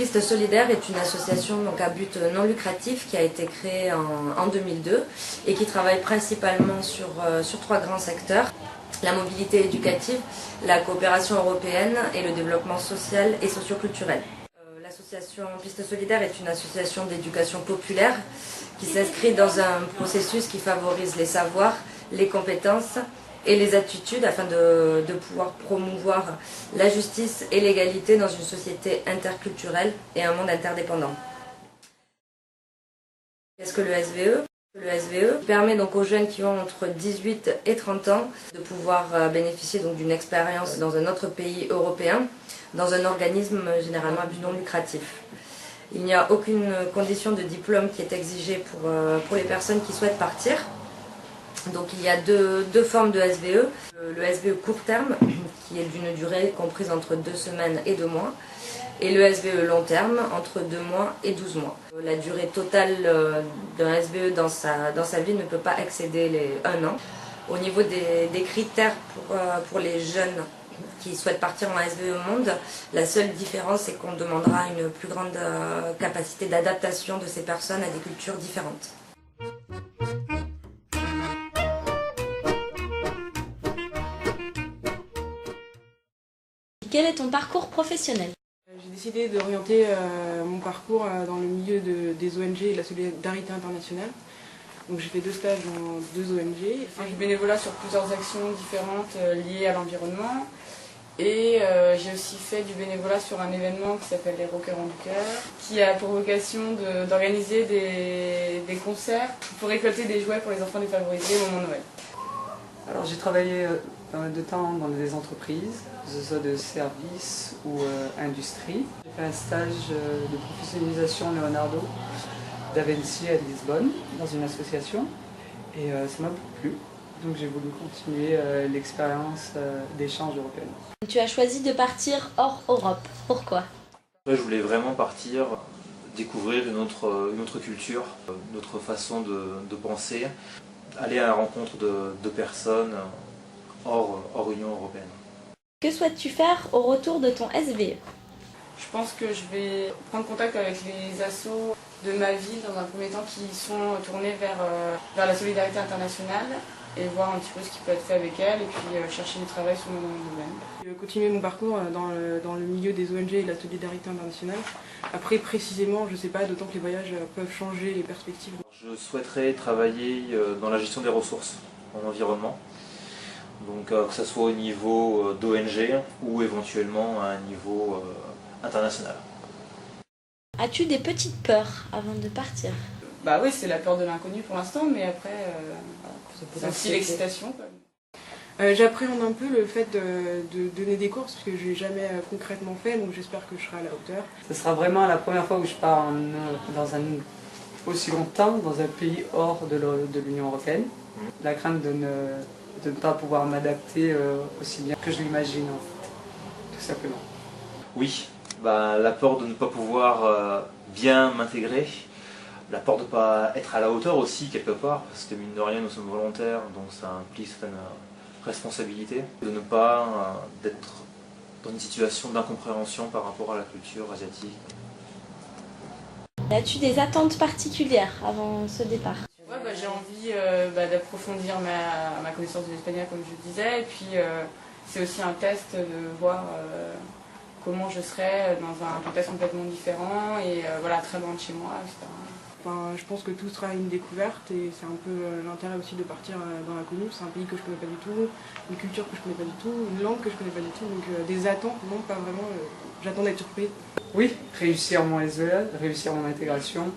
Piste Solidaire est une association donc, à but non lucratif qui a été créée en 2002 et qui travaille principalement sur 3 grands secteurs: la mobilité éducative, la coopération européenne et le développement social et socioculturel. L'association Piste Solidaire est une association d'éducation populaire qui s'inscrit dans un processus qui favorise les savoirs, les compétences et les attitudes afin de pouvoir promouvoir la justice et l'égalité dans une société interculturelle et un monde interdépendant. Qu'est-ce que le SVE ? Le SVE permet donc aux jeunes qui ont entre 18 et 30 ans de pouvoir bénéficier donc d'une expérience dans un autre pays européen, dans un organisme généralement à but non lucratif. Il n'y a aucune condition de diplôme qui est exigée pour les personnes qui souhaitent partir. Donc il y a deux formes de SVE. Le SVE court terme, qui est d'une durée comprise entre 2 semaines et 2 mois, et le SVE long terme, entre 2 mois et 12 mois. La durée totale d'un SVE dans sa vie ne peut pas excéder les 1 an. Au niveau des critères pour les jeunes qui souhaitent partir en SVE Monde, la seule différence c'est qu'on demandera une plus grande capacité d'adaptation de ces personnes à des cultures différentes. Quel est ton parcours professionnel ? J'ai décidé d'orienter mon parcours dans le milieu des ONG et de la solidarité internationale. Donc j'ai fait 2 stages dans 2 ONG. J'ai fait du bénévolat sur plusieurs actions différentes liées à l'environnement. Et j'ai aussi fait du bénévolat sur un événement qui s'appelle les Rockers du Cœur, qui a pour vocation d'organiser des concerts pour récolter des jouets pour les enfants défavorisés au moment de Noël. Alors j'ai travaillé pas mal de temps dans des entreprises, que ce soit de services ou industrie. J'ai fait un stage de professionnalisation Leonardo da Vinci à Lisbonne, dans une association, et ça m'a beaucoup plu. Donc j'ai voulu continuer l'expérience d'échange européenne. Tu as choisi de partir hors Europe. Pourquoi ? Je voulais vraiment partir, découvrir une autre culture, une autre façon de penser, aller à la rencontre de personnes hors Union européenne. Que souhaites-tu faire au retour de ton SVE ? Je pense que je vais prendre contact avec les assos de ma ville dans un premier temps qui sont tournés vers la solidarité internationale et voir un petit peu ce qui peut être fait avec elles et puis chercher du travail sur mon domaine. Continuer mon parcours dans le milieu des ONG et de la solidarité internationale. Après précisément, je ne sais pas, d'autant que les voyages peuvent changer les perspectives. Je souhaiterais travailler dans la gestion des ressources en environnement. Donc que ce soit au niveau d'ONG ou éventuellement à un niveau international. As-tu des petites peurs avant de partir ? Bah oui, c'est la peur de l'inconnu pour l'instant, mais après, c'est aussi l'excitation. J'appréhende un peu le fait de donner des cours, parce que je ne l'ai jamais concrètement fait, donc j'espère que je serai à la hauteur. Ce sera vraiment la première fois où je pars dans un aussi longtemps dans un pays hors de l'Union européenne. La crainte de ne pas pouvoir m'adapter aussi bien que je l'imagine, en fait, tout simplement. Oui, la peur de ne pas pouvoir bien m'intégrer, la peur de ne pas être à la hauteur aussi quelque part, parce que mine de rien nous sommes volontaires, donc ça implique certaines responsabilités, de ne pas d'être dans une situation d'incompréhension par rapport à la culture asiatique. As-tu des attentes particulières avant ce départ ? Ouais, j'ai envie d'approfondir ma connaissance de l'espagnol comme je disais, et puis c'est aussi un test de voir comment je serai dans un contexte complètement différent et très loin de chez moi, etc. Je pense que tout sera une découverte et c'est un peu l'intérêt aussi de partir dans l'inconnu. C'est un pays que je connais pas du tout, une culture que je connais pas du tout, une langue que je connais pas du tout, donc des attentes, non pas vraiment, j'attends d'être surprise. Oui, réussir mon SVE, réussir mon intégration,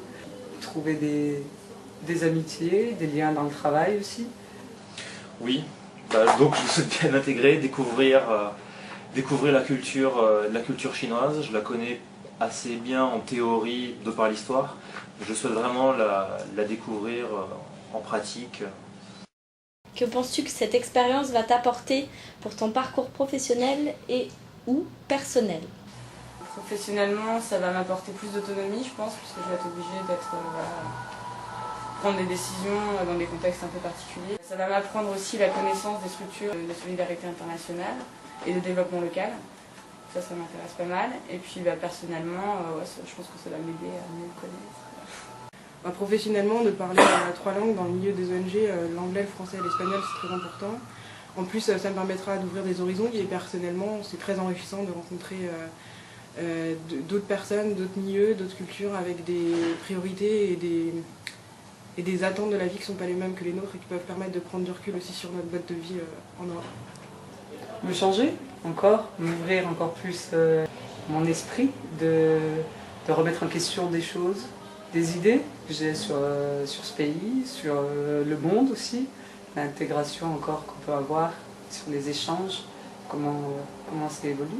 trouver des amitiés, des liens dans le travail aussi. Oui, donc je souhaite bien m'intégrer, découvrir la culture chinoise. Je la connais assez bien en théorie de par l'histoire. Je souhaite vraiment la découvrir en pratique. Que penses-tu que cette expérience va t'apporter pour ton parcours professionnel et ou personnel ? Professionnellement, ça va m'apporter plus d'autonomie, je pense, puisque je vais être obligée prendre des décisions dans des contextes un peu particuliers. Ça va m'apprendre aussi la connaissance des structures de solidarité internationale et de développement local. Ça m'intéresse pas mal. Et puis personnellement, je pense que ça va m'aider à mieux le connaître. Professionnellement, de parler 3 langues dans le milieu des ONG, l'anglais, le français et l'espagnol, c'est très important. En plus, ça me permettra d'ouvrir des horizons et personnellement, c'est très enrichissant de rencontrer d'autres personnes, d'autres milieux, d'autres cultures avec des priorités et des attentes de la vie qui ne sont pas les mêmes que les nôtres et qui peuvent permettre de prendre du recul aussi sur notre mode de vie en Europe. Me changer encore, m'ouvrir encore plus mon esprit, de remettre en question des choses, des idées que j'ai sur ce pays, sur le monde aussi, l'intégration encore qu'on peut avoir sur les échanges, comment ça évolue.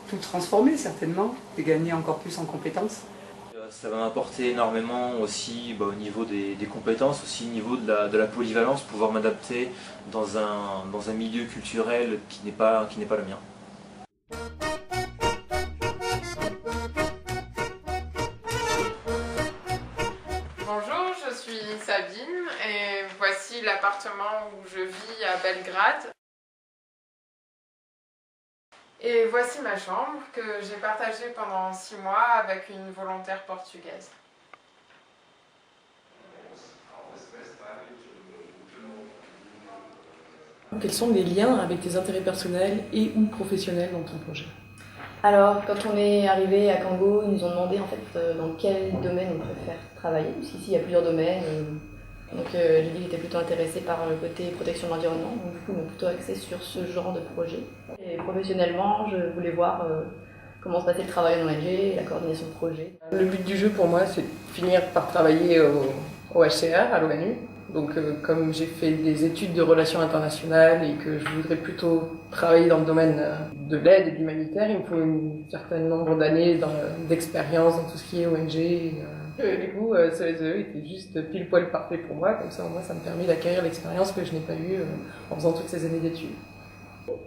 Tout transformer certainement et gagner encore plus en compétences. Ça va m'apporter énormément aussi au niveau des compétences, aussi au niveau de la polyvalence, pouvoir m'adapter dans un milieu culturel qui n'est pas le mien. Bonjour, je suis Sabine et voici l'appartement où je vis à Belgrade. Et voici ma chambre que j'ai partagée pendant 6 mois avec une volontaire portugaise. Quels sont les liens avec tes intérêts personnels et ou professionnels dans ton projet? Alors, quand on est arrivé à Kango, ils nous ont demandé en fait dans quel domaine on préfère travailler, puisqu'ici il y a plusieurs domaines. Donc j'ai dit que j'étais plutôt intéressée par le côté protection de l'environnement, donc du coup ils m'ont plutôt axée sur ce genre de projet. Et professionnellement, je voulais voir comment se passait le travail en ONG, la coordination de projet. Le but du jeu pour moi, c'est de finir par travailler au HCR, à l'ONU. Donc comme j'ai fait des études de relations internationales et que je voudrais plutôt travailler dans le domaine de l'aide et de l'humanitaire, il me faut un certain nombre d'années d'expérience dans tout ce qui est ONG. Du coup, ce SE était juste pile poil parfait pour moi, comme ça au moins ça me permet d'acquérir l'expérience que je n'ai pas eue en faisant toutes ces années d'études.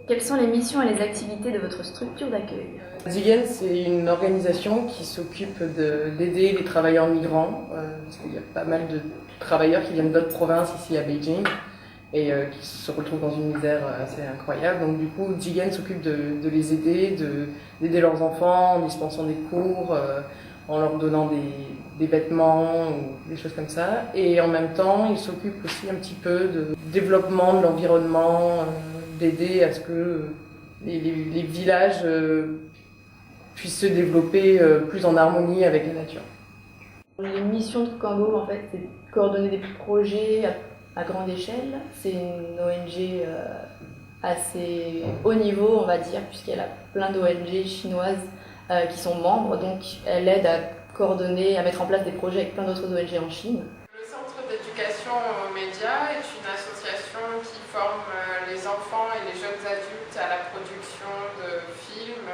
Quelles sont les missions et les activités de votre structure d'accueil? Zigen, c'est une organisation qui s'occupe d'aider les travailleurs migrants, parce qu'il y a pas mal de travailleurs qui viennent d'autres provinces ici à Beijing et qui se retrouvent dans une misère assez incroyable. Donc du coup, Zigen s'occupe de les aider, d'aider leurs enfants en dispensant des cours, en leur donnant des vêtements ou des choses comme ça. Et en même temps, il s'occupe aussi un petit peu de développement de l'environnement, d'aider à ce que les villages puissent se développer plus en harmonie avec la nature. Les missions de Kango, en fait, c'est de coordonner des projets à grande échelle. C'est une ONG assez haut niveau, on va dire, puisqu'elle a plein d'ONG chinoises qui sont membres. Donc, elle aide à coordonner, à mettre en place des projets avec plein d'autres ONG en Chine. Le Centre d'éducation aux médias est une association qui forme les enfants et les jeunes adultes à la production de films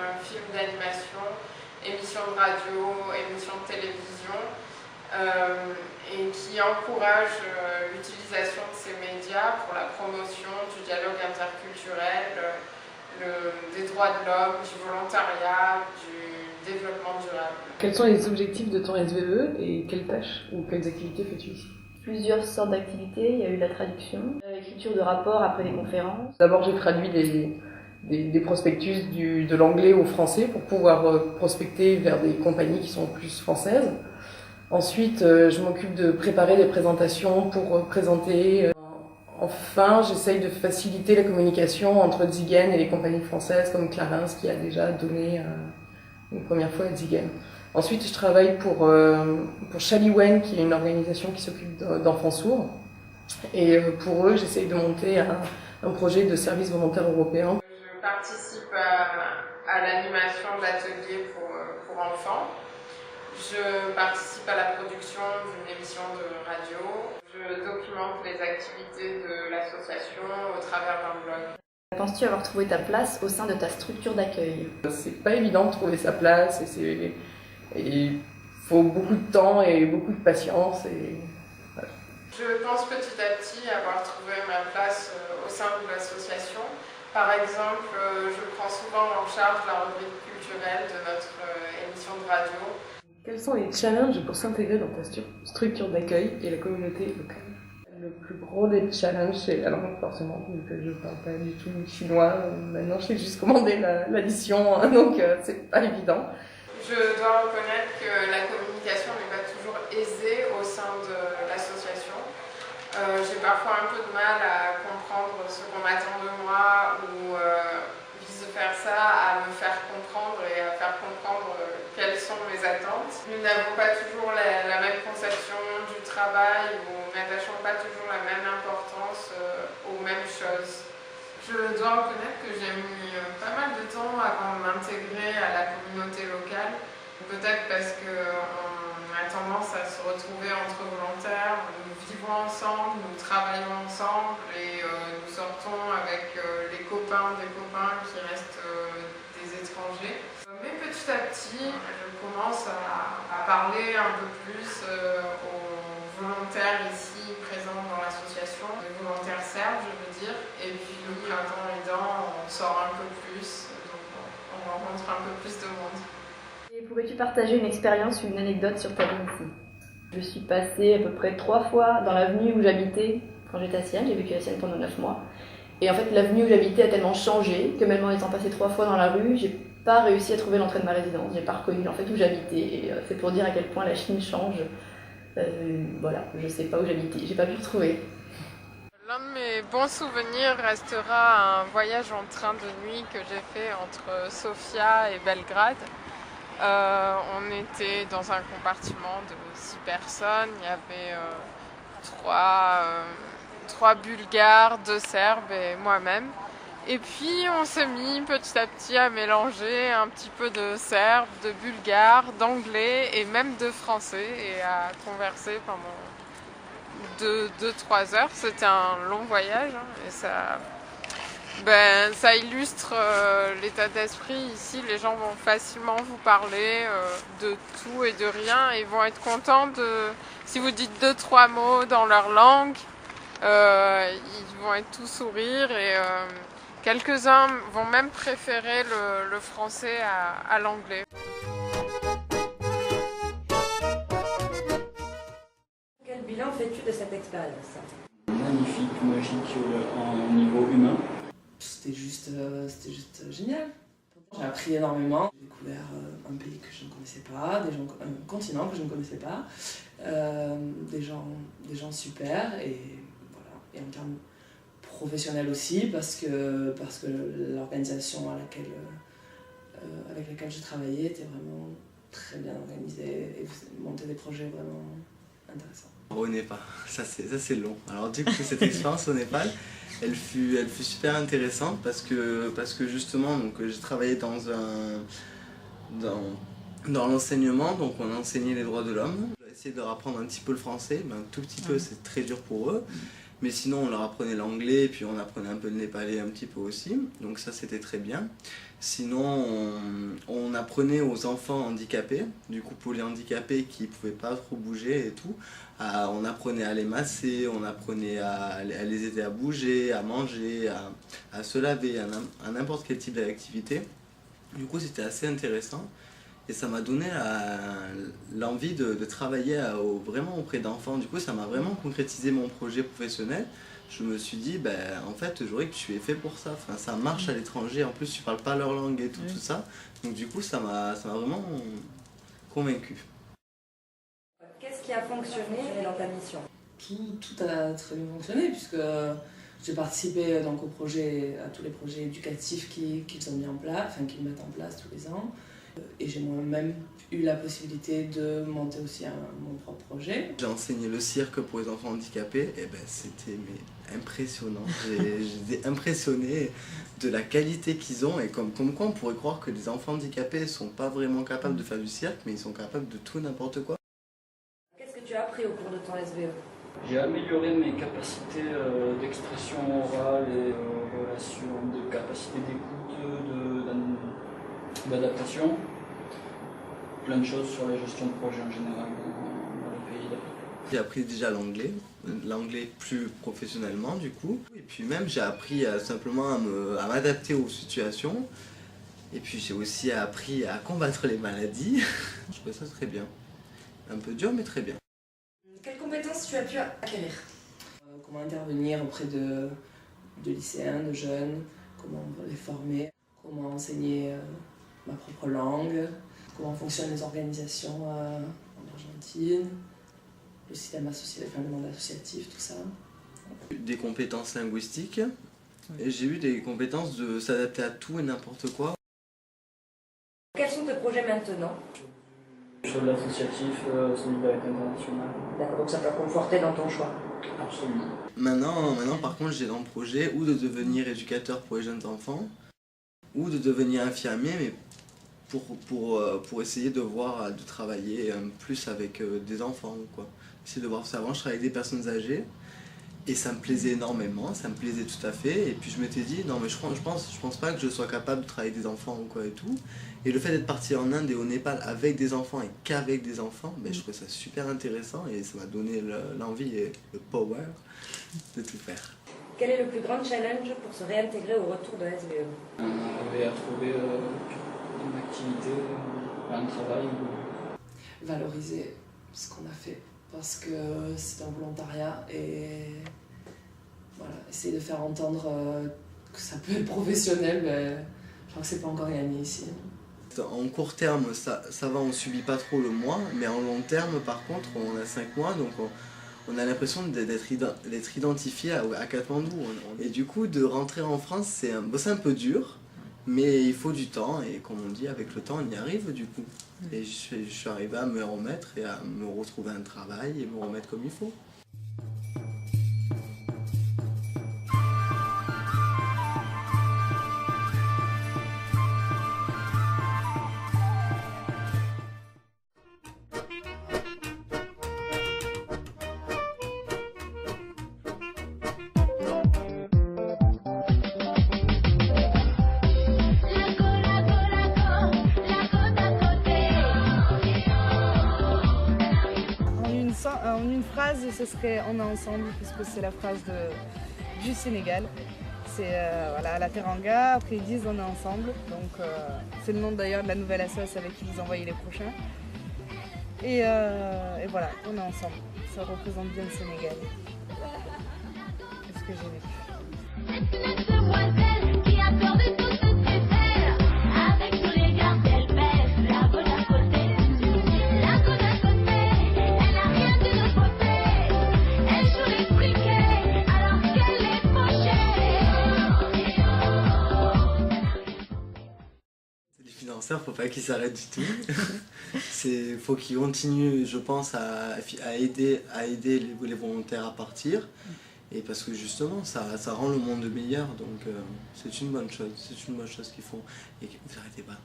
d'animation, émissions de radio, émissions de télévision, et qui encourage l'utilisation de ces médias pour la promotion du dialogue interculturel, des droits de l'homme, du volontariat, du développement durable. Quels sont les objectifs de ton SVE et quelles tâches ou quelles activités fais-tu ici? Plusieurs sortes d'activités, il y a eu la traduction, l'écriture de rapports après les conférences. D'abord, j'ai traduit des prospectus de l'anglais au français pour pouvoir prospecter vers des compagnies qui sont plus françaises. Ensuite, je m'occupe de préparer des présentations pour présenter. Enfin, j'essaye de faciliter la communication entre Zigen et les compagnies françaises comme Clarins qui a déjà donné une première fois à Zigen. Ensuite, je travaille pour Shaliwen, qui est une organisation qui s'occupe d'enfants sourds. Et pour eux, j'essaye de monter un projet de service volontaire européen. Je participe à l'animation d'ateliers pour enfants. Je participe à la production d'une émission de radio. Je documente les activités de l'association au travers d'un blog. Penses-tu avoir trouvé ta place au sein de ta structure d'accueil? C'est pas évident de trouver sa place et il faut beaucoup de temps et beaucoup de patience. Voilà. Je pense petit à petit avoir trouvé ma place au sein de l'association. Par exemple, je prends souvent en charge la rubrique culturelle de notre émission de radio. Quels sont les challenges pour s'intégrer dans ta structure d'accueil et la communauté locale? Le plus gros des challenges, c'est la langue, forcément, vu que je ne parle pas du tout chinois. Maintenant, je sais juste commander l'addition, donc c'est pas évident. Je dois reconnaître que la communication n'est pas toujours aisée au sein de l'association. J'ai parfois un peu de mal à comprendre ce qu'on attend de moi ou vice-versa, à me faire comprendre et à faire comprendre quelles sont mes attentes. Nous n'avons pas toujours la même conception du travail ou n'attachons pas toujours la même importance aux mêmes choses. Je dois reconnaître que j'ai mis pas mal de temps avant de m'intégrer à la communauté locale. Peut-être parce qu'on a tendance à se retrouver entre volontaires, nous vivons ensemble, nous travaillons ensemble et nous sortons avec les copains des copains qui restent des étrangers. Mais petit à petit, je commence à parler un peu plus aux volontaires ici présents dans l'association, des volontaires serbes je veux dire, et puis le printemps aidant, on sort un peu plus, donc on rencontre un peu plus de monde. Et pourrais-tu partager une expérience ou une anecdote sur ta vie ici? Je suis passée à peu près 3 fois dans l'avenue où j'habitais quand j'étais à Sienne, j'ai vécu à Sienne pendant 9 mois. Et en fait l'avenue où j'habitais a tellement changé que même en étant passée 3 fois dans la rue, j'ai pas réussi à trouver l'entrée de ma résidence, j'ai pas reconnu en fait où j'habitais. Et c'est pour dire à quel point la Chine change. Voilà, je sais pas où j'habitais, j'ai pas pu le trouver. L'un de mes bons souvenirs restera un voyage en train de nuit que j'ai fait entre Sofia et Belgrade. On était dans un compartiment de 6 personnes, il y avait 3 Bulgares, 2 Serbes et moi-même. Et puis on s'est mis petit à petit à mélanger un petit peu de serbe, de bulgare, d'anglais et même de français et à converser pendant 2-3 heures. C'était un long voyage et ça illustre l'état d'esprit ici. Les gens vont facilement vous parler de tout et de rien et vont être contents si vous dites 2-3 mots dans leur langue, ils vont être tout sourire et quelques-uns vont même préférer le français à l'anglais. Quel bilan fais-tu de cette expérience? Magnifique, magique en niveau humain. C'était juste génial. J'ai appris énormément. J'ai découvert un pays que je ne connaissais pas, un continent que je ne connaissais pas, des gens super et voilà. Et en termes professionnels aussi parce que l'organisation avec laquelle je travaillais était vraiment très bien organisée et montait des projets vraiment intéressants. Au Népal, ça c'est long. Alors du coup cette expérience au Népal, elle fut super intéressante parce que justement donc j'ai travaillé dans l'enseignement, donc on enseignait les droits de l'homme. J'ai essayé de leur apprendre un petit peu le français, mais un tout petit peu, c'est très dur pour eux. Mais sinon on leur apprenait l'anglais et puis on apprenait un peu le népalais un petit peu aussi, donc ça c'était très bien. Sinon on apprenait aux enfants handicapés, du coup pour les handicapés qui ne pouvaient pas trop bouger et tout, on apprenait à les masser, on apprenait à les aider à bouger, à manger, à se laver, à n'importe quel type d'activité. Du coup c'était assez intéressant. Et ça m'a donné l'envie de travailler vraiment auprès d'enfants. Du coup, ça m'a vraiment concrétisé mon projet professionnel. Je me suis dit, en fait, Jorik, tu es fait pour ça. Enfin, ça marche à l'étranger. En plus, tu parles pas leur langue et tout ça. Donc, du coup, ça m'a vraiment convaincu. Qu'est-ce qui a fonctionné dans ta mission? Tout a très bien fonctionné puisque j'ai participé donc à tous les projets éducatifs qu'ils ont mis en place, enfin qu'ils mettent en place tous les ans. Et j'ai moi-même eu la possibilité de monter aussi mon propre projet. J'ai enseigné le cirque pour les enfants handicapés et c'était impressionnant. J'étais impressionné de la qualité qu'ils ont et comme quoi on pourrait croire que les enfants handicapés ne sont pas vraiment capables de faire du cirque, mais ils sont capables de tout n'importe quoi. Qu'est-ce que tu as appris au cours de ton SVE? J'ai amélioré mes capacités d'expression orale et de capacité d'écoute, d'adaptation. Plein de choses sur la gestion de projet en général dans le pays. J'ai appris déjà l'anglais plus professionnellement du coup. Et puis même j'ai appris simplement à m'adapter aux situations. Et puis j'ai aussi appris à combattre les maladies. Je trouvais ça très bien. Un peu dur mais très bien. Quelles compétences tu as pu acquérir? comment intervenir auprès de lycéens, de jeunes, comment les former, comment enseigner ma propre langue, comment fonctionnent les organisations en Argentine, le système associatif, enfin, le monde associatif, tout ça. Des compétences linguistiques, et j'ai eu des compétences de s'adapter à tout et n'importe quoi. Quels sont tes projets maintenant? Sur l'associatif Solidarité Internationale. D'accord, donc ça t'a conforté dans ton choix. Absolument. Maintenant, par contre, j'ai dans le projet ou de devenir éducateur pour les jeunes enfants, ou de devenir infirmier, mais pour essayer de voir, de travailler plus avec des enfants, quoi. Essayer de voir ça. Avant, je travaillais avec des personnes âgées, et ça me plaisait énormément, ça me plaisait tout à fait. Et puis je m'étais dit, non mais je pense pas que je sois capable de travailler avec des enfants ou quoi et tout. Et le fait d'être parti en Inde et au Népal avec des enfants et qu'avec des enfants, ben, je trouvais ça super intéressant et ça m'a donné l'envie et le power de tout faire. Quel est le plus grand challenge pour se réintégrer au retour de SVE? Arriver à trouver une activité, un travail. Valoriser ce qu'on a fait, parce que c'est un volontariat et voilà, essayer de faire entendre que ça peut être professionnel, mais je crois que c'est pas encore gagné ici. En court terme, ça va, on subit pas trop le mois, mais en long terme, par contre, on a 5 mois, donc on a l'impression d'être identifié à Katmandou. Et du coup, de rentrer en France, c'est un peu dur, mais il faut du temps, et comme on dit, avec le temps, on y arrive du coup. Et je suis arrivé à me remettre et à me retrouver un travail et me remettre comme il faut. En une phrase, ce serait on est ensemble, puisque c'est la phrase du Sénégal. C'est voilà, la Teranga, après ils disent on est ensemble. Donc c'est le nom d'ailleurs de la nouvelle association avec qui vous envoyez les prochains. Et voilà, on est ensemble. Ça représente bien le Sénégal. C'est ce que j'ai vécu. Faut pas qu'il s'arrête du tout. Faut qu'il continue, je pense, à aider les volontaires à partir. Et parce que justement, ça rend le monde meilleur. Donc c'est une bonne chose qu'ils font. Et vous arrêtez pas.